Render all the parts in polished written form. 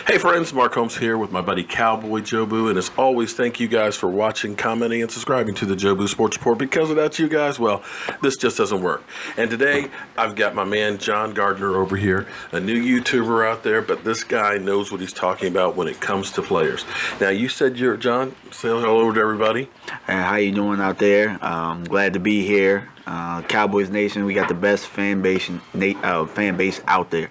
Hey friends, Mark Holmes here with my buddy Cowboy Jobu, and as always, thank you guys for watching, commenting, and subscribing to the Jobu Sports Report. Because without you guys, well, this just doesn't work. And today, I've got my man John Gardner over here, a new YouTuber out there, but this guy knows what he's talking about when it comes to players. Now, you said you're John. Say hello to everybody. How you doing out there? Glad to be here. Cowboys Nation, we got the best fan base out there.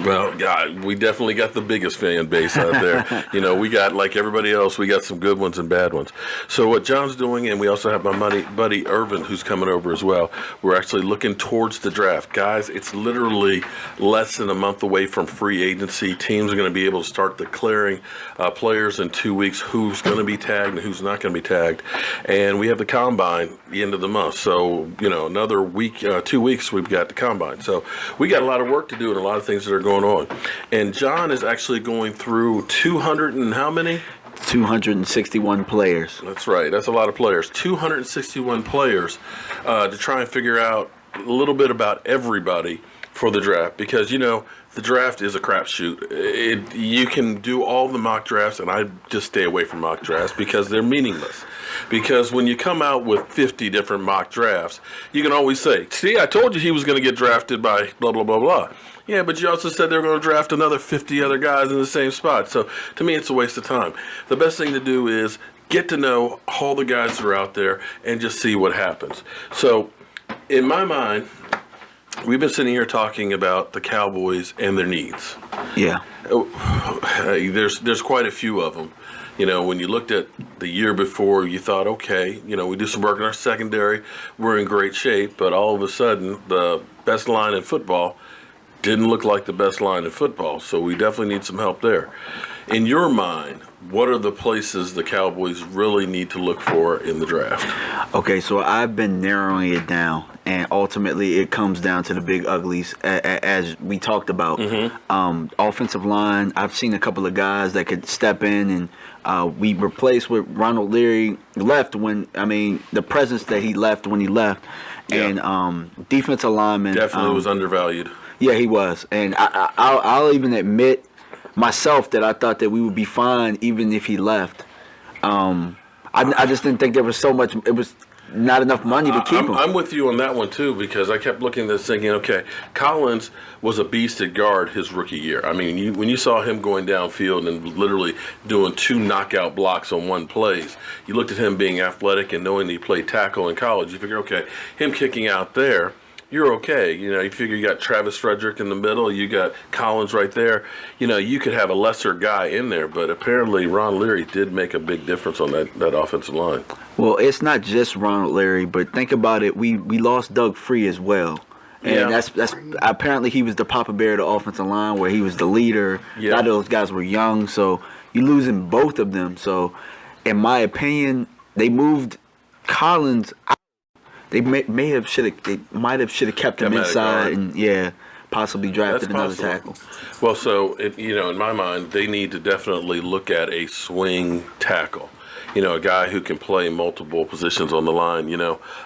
Well, yeah, we definitely got the biggest fan base out there. We got, like everybody else, we got some good ones and bad ones. So what John's doing, and we also have my buddy Irvin, who's coming over as well, we're actually looking towards the draft. Guys, it's literally less than a month away from free agency. Teams are going to be able to start declaring players in 2 weeks, who's going to be tagged and who's not going to be tagged. And we have the Combine the end of the month. So, another week, 2 weeks, we've got the Combine. So we got a lot of work to do and a lot of things that are going on. And John is actually going through 200 and how many? 261 players. That's right. That's a lot of players. 261 players to try and figure out a little bit about everybody for the draft, because the draft is a crapshoot. You can do all the mock drafts, and I just stay away from mock drafts because they're meaningless. Because when you come out with 50 different mock drafts, you can always say, "See, I told you he was going to get drafted by blah blah blah blah." Yeah, but you also said they were going to draft another 50 other guys in the same spot. So to me, it's a waste of time. The best thing to do is get to know all the guys that are out there and just see what happens. So in my mind, we've been sitting here talking about the Cowboys and their needs. Yeah. There's quite a few of them. When you looked at the year before, you thought, okay, we do some work in our secondary, we're in great shape, but all of a sudden, the best line in football didn't look like the best line in football, so we definitely need some help there. In your mind, what are the places the Cowboys really need to look for in the draft? Okay, so I've been narrowing it down, and ultimately it comes down to the big uglies, as we talked about. Mm-hmm. Offensive line, I've seen a couple of guys that could step in, and we replaced what Ronald Leary left the presence that he left when he left. Yeah. And defensive lineman definitely was undervalued. Yeah, he was, and I'll even admit myself that I thought that we would be fine even if he left. I just didn't think there was so much. It was not enough money to keep him. I'm with you on that one too, because I kept looking at this thinking, okay, Collins was a beast at guard his rookie year. I mean, when you saw him going downfield and literally doing 2 knockout blocks on one plays, you looked at him being athletic and knowing that he played tackle in college. You figure, okay, him kicking out there, you're okay. You figure you got Travis Frederick in the middle, you got Collins right there. You could have a lesser guy in there, but apparently Ron Leary did make a big difference on that offensive line. Well, it's not just Ronald Leary, but think about it. We lost Doug Free as well. And that's apparently he was the Papa Bear of the offensive line, where he was the leader. Yeah. A lot of those guys were young, so you're losing both of them. So in my opinion, they moved Collins out. They might have should have kept him inside and possibly drafted another tackle. Well, so in my mind, they need to definitely look at a swing tackle. A guy who can play multiple positions on the line.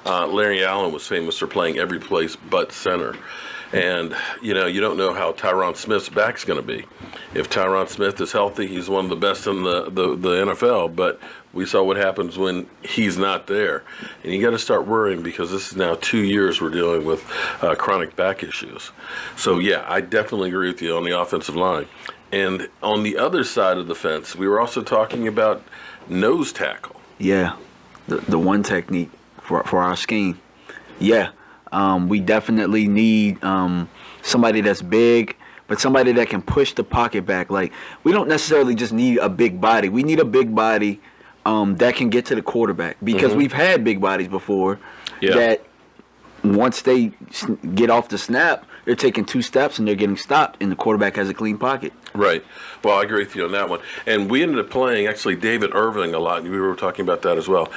Larry Allen was famous for playing every place but center. And, you don't know how Tyron Smith's back's going to be. If Tyron Smith is healthy, he's one of the best in the NFL. But we saw what happens when he's not there. And you got to start worrying, because this is now 2 years we're dealing with chronic back issues. So, yeah, I definitely agree with you on the offensive line. And on the other side of the fence, we were also talking about nose tackle. Yeah, the one technique for our scheme. Yeah. We definitely need somebody that's big, but somebody that can push the pocket back. Like, we don't necessarily just need a big body. We need a big body that can get to the quarterback, because we've had big bodies before that once they get off the snap, they're taking 2 steps and they're getting stopped, and the quarterback has a clean pocket. Right. Well, I agree with you on that one. And we ended up playing, actually, David Irving a lot, and we were talking about that as well,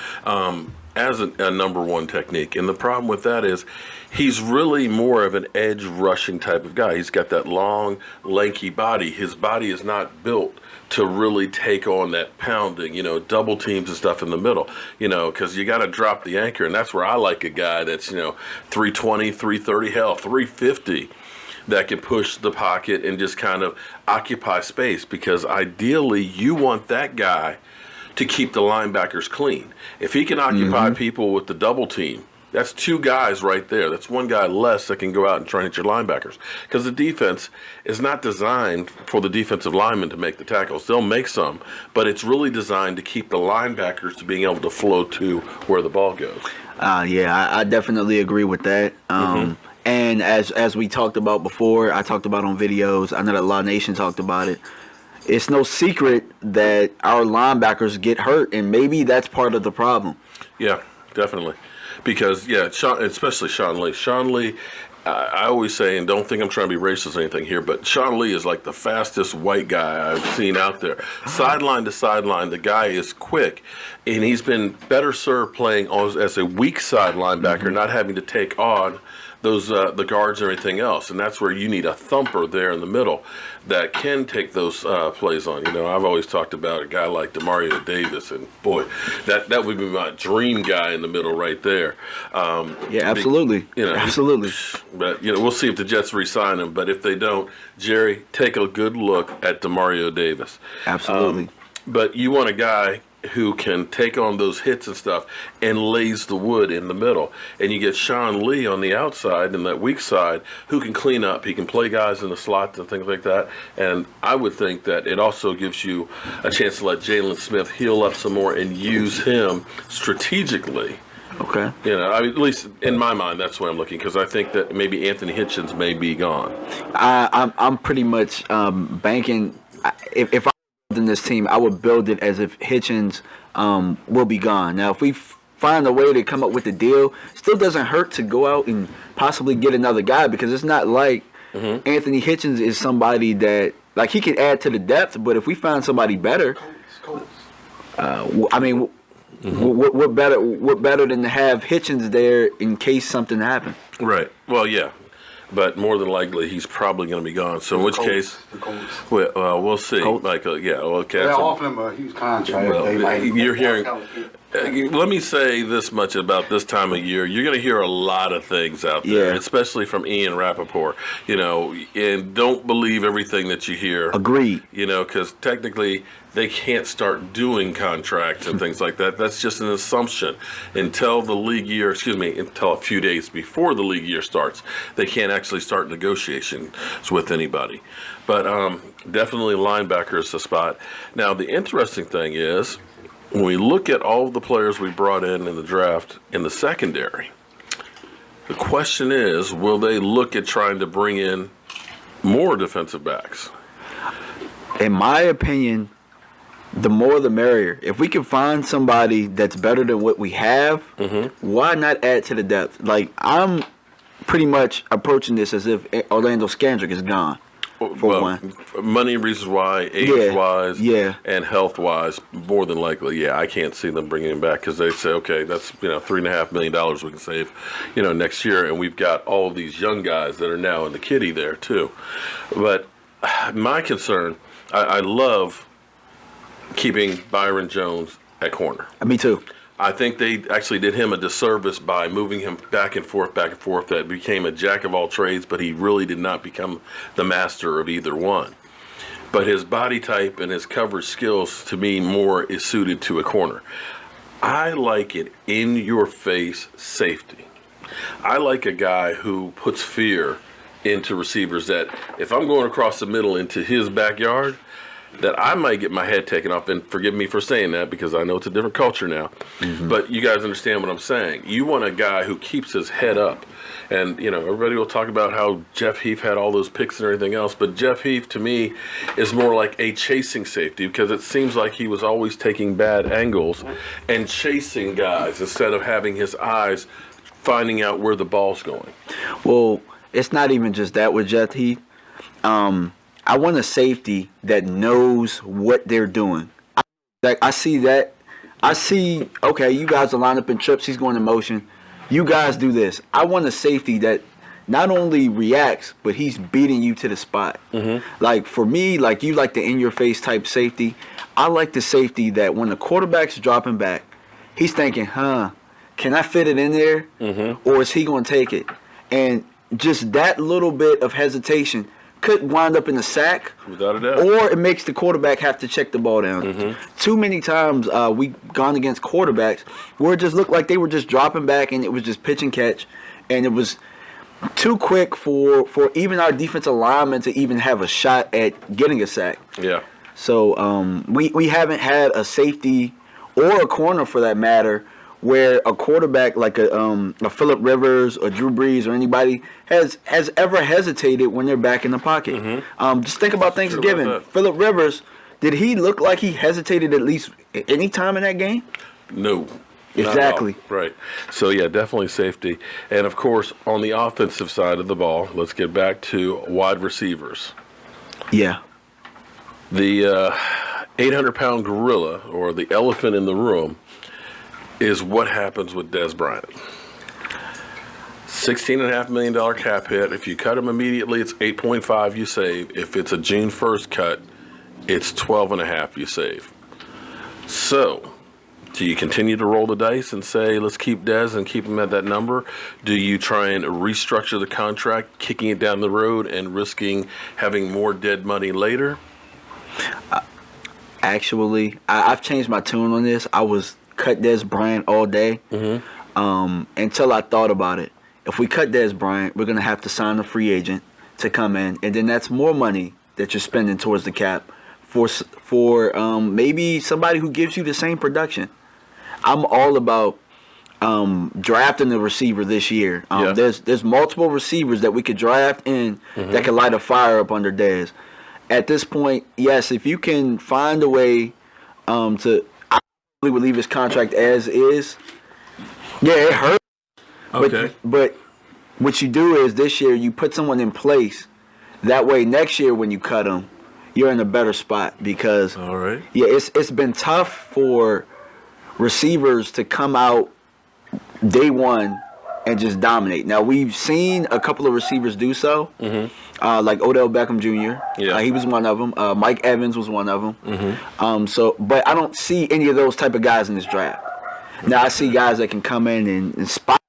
as a number one technique. And the problem with that is he's really more of an edge rushing type of guy. He's got that long, lanky body. His body is not built to really take on that pounding, double teams and stuff in the middle, because you got to drop the anchor. And that's where I like a guy that's, 320, 330, hell, 350. that can push the pocket and just kind of occupy space, because ideally you want that guy to keep the linebackers clean. If he can occupy people with the double team, that's two guys right there. That's one guy less that can go out and try and hit your linebackers. Because the defense is not designed for the defensive linemen to make the tackles. They'll make some, but it's really designed to keep the linebackers to being able to flow to where the ball goes. Yeah, I definitely agree with that. And as we talked about before, I talked about on videos, I know that La Nation talked about it. It's no secret that our linebackers get hurt, and maybe that's part of the problem. Yeah, definitely. Because, especially Sean Lee. Sean Lee, I always say, and don't think I'm trying to be racist or anything here, but Sean Lee is like the fastest white guy I've seen out there. Sideline to sideline, the guy is quick, and he's been better served playing as a weak side linebacker, not having to take on those the guards and everything else. And that's where you need a thumper there in the middle that can take those plays on. I've always talked about a guy like Demario Davis, and boy, that would be my dream guy in the middle right there. Yeah, absolutely. Absolutely. But we'll see if the Jets re-sign him. But if they don't, Jerry, take a good look at Demario Davis. Absolutely. But you want a guy who can take on those hits and stuff and lays the wood in the middle. And you get Sean Lee on the outside and that weak side who can clean up. He can play guys in the slot and things like that. And I would think that it also gives you a chance to let Jalen Smith heal up some more and use him strategically. Okay. At least in my mind, that's why I'm looking, because I think that maybe Anthony Hitchens may be gone. I'm pretty much banking. If I in this team, I would build it as if Hitchens will be gone. Now, if we find a way to come up with a deal, still doesn't hurt to go out and possibly get another guy, because it's not like Anthony Hitchens is somebody that, like, he can add to the depth, but if we find somebody better, what better than to have Hitchens there in case something happened? Right. Well, yeah. But more than likely, he's probably going to be gone. So in which case, we'll see. Michael, They're offering him a huge contract. You're hearing. Let me say this much about this time of year. You're going to hear a lot of things out there, especially from Ian Rappaport. And don't believe everything that you hear. Agreed. Because technically they can't start doing contracts and things like that. That's just an assumption until the league year. Until a few days before the league year starts, they can't actually start negotiations with anybody. But definitely linebacker is the spot. Now the interesting thing is, when we look at all of the players we brought in the draft in the secondary, the question is, will they look at trying to bring in more defensive backs? In my opinion, the more the merrier. If we can find somebody that's better than what we have, why not add to the depth? Like, I'm pretty much approaching this as if Orlando Scandrick is gone. Money reasons why, age-wise, and health-wise, more than likely, I can't see them bringing him back, because they say, okay, that's $3.5 million we can save, next year, and we've got all of these young guys that are now in the kitty there too. But my concern, I love keeping Byron Jones at corner. Me too. I think they actually did him a disservice by moving him back and forth. That became a jack of all trades, but he really did not become the master of either one. But his body type and his coverage skills, to me, more is suited to a corner. I like it in-your-face safety. I like a guy who puts fear into receivers, that if I'm going across the middle into his backyard, that I might get my head taken off. And forgive me for saying that, because I know it's a different culture now. But you guys understand what I'm saying. You want a guy who keeps his head up. And, everybody will talk about how Jeff Heath had all those picks and everything else. But Jeff Heath, to me, is more like a chasing safety, because it seems like he was always taking bad angles and chasing guys instead of having his eyes finding out where the ball's going. Well, it's not even just that with Jeff Heath. I want a safety that knows what they're doing. I see that. I see, okay, you guys are lined up in trips. He's going in motion. You guys do this. I want a safety that not only reacts, but he's beating you to the spot. Like, for me, like, you like the in-your-face type safety. I like the safety that when the quarterback's dropping back, he's thinking, can I fit it in there? Or is he going to take it? And just that little bit of hesitation could wind up in a sack. Without a doubt. Or it makes the quarterback have to check the ball down. Too many times we've gone against quarterbacks where it just looked like they were just dropping back and it was just pitch and catch. And it was too quick for even our defensive linemen to even have a shot at getting a sack. Yeah. So we haven't had a safety or a corner for that matter where a quarterback like a Phillip Rivers or Drew Brees or anybody has ever hesitated when they're back in the pocket. Just think about Thanksgiving. Phillip Rivers, did he look like he hesitated at least any time in that game? No. Exactly. Right. So, yeah, definitely safety. And, of course, on the offensive side of the ball, let's get back to wide receivers. Yeah. The 800-pound gorilla, or the elephant in the room, is what happens with Dez Bryant. $16.5 million cap hit. If you cut him immediately, it's 8.5 you save. If it's a June 1st cut, it's 12.5 you save. So, do you continue to roll the dice and say, let's keep Dez and keep him at that number? Do you try and restructure the contract, kicking it down the road and risking having more dead money later? Actually, I've changed my tune on this. I was cut Dez Bryant all day until I thought about it. If we cut Dez Bryant, we're going to have to sign a free agent to come in, and then that's more money that you're spending towards the cap for maybe somebody who gives you the same production. I'm all about drafting the receiver this year. There's multiple receivers that we could draft in that could light a fire up under Dez. At this point, yes, if you can find a way to, I probably would leave his contract as is. Yeah, it hurts. Okay. But what you do is this year you put someone in place. That way next year when you cut him, you're in a better spot because all right. Yeah, it's been tough for receivers to come out day one and just dominate. Now we've seen a couple of receivers do so, like Odell Beckham Jr. Yeah. He was one of them. Mike Evans was one of them. But I don't see any of those type of guys in this draft. Now I see guys that can come in and spot,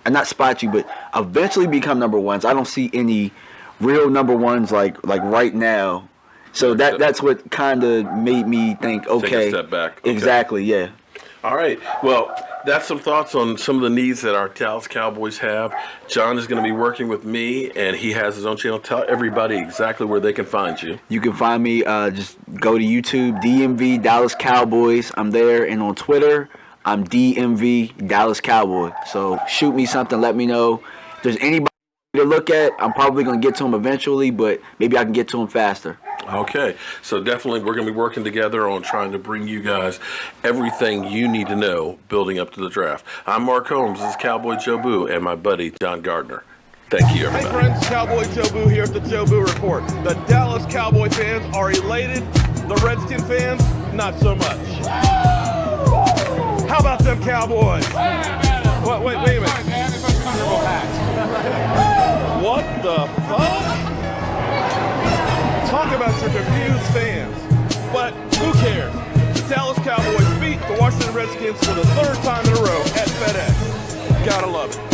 and not spot you, but eventually become number ones. I don't see any real number ones like right now. So that's what kind of made me think, okay. Take a step back. Okay. Exactly, yeah. All right. Well, that's some thoughts on some of the needs that our Dallas Cowboys have. John is going to be working with me, and he has his own channel. Tell everybody exactly where they can find you. You can find me, just go to YouTube, DMV Dallas Cowboys. I'm there, and on Twitter, I'm DMV Dallas Cowboy. So shoot me something, let me know. If there's anybody to look at, I'm probably going to get to them eventually, but maybe I can get to them faster. Okay, so definitely we're going to be working together on trying to bring you guys everything you need to know building up to the draft. I'm Mark Holmes, this is Cowboy Jobu, and my buddy John Gardner. Thank you, everybody. Hey friends, Cowboy Jobu here at the Jobu Report. The Dallas Cowboy fans are elated. The Redskin fans, not so much. How about them Cowboys? Wait a minute. What the fuck? Talk about your confused fans. But who cares? The Dallas Cowboys beat the Washington Redskins for the third time in a row at FedEx. Gotta love it.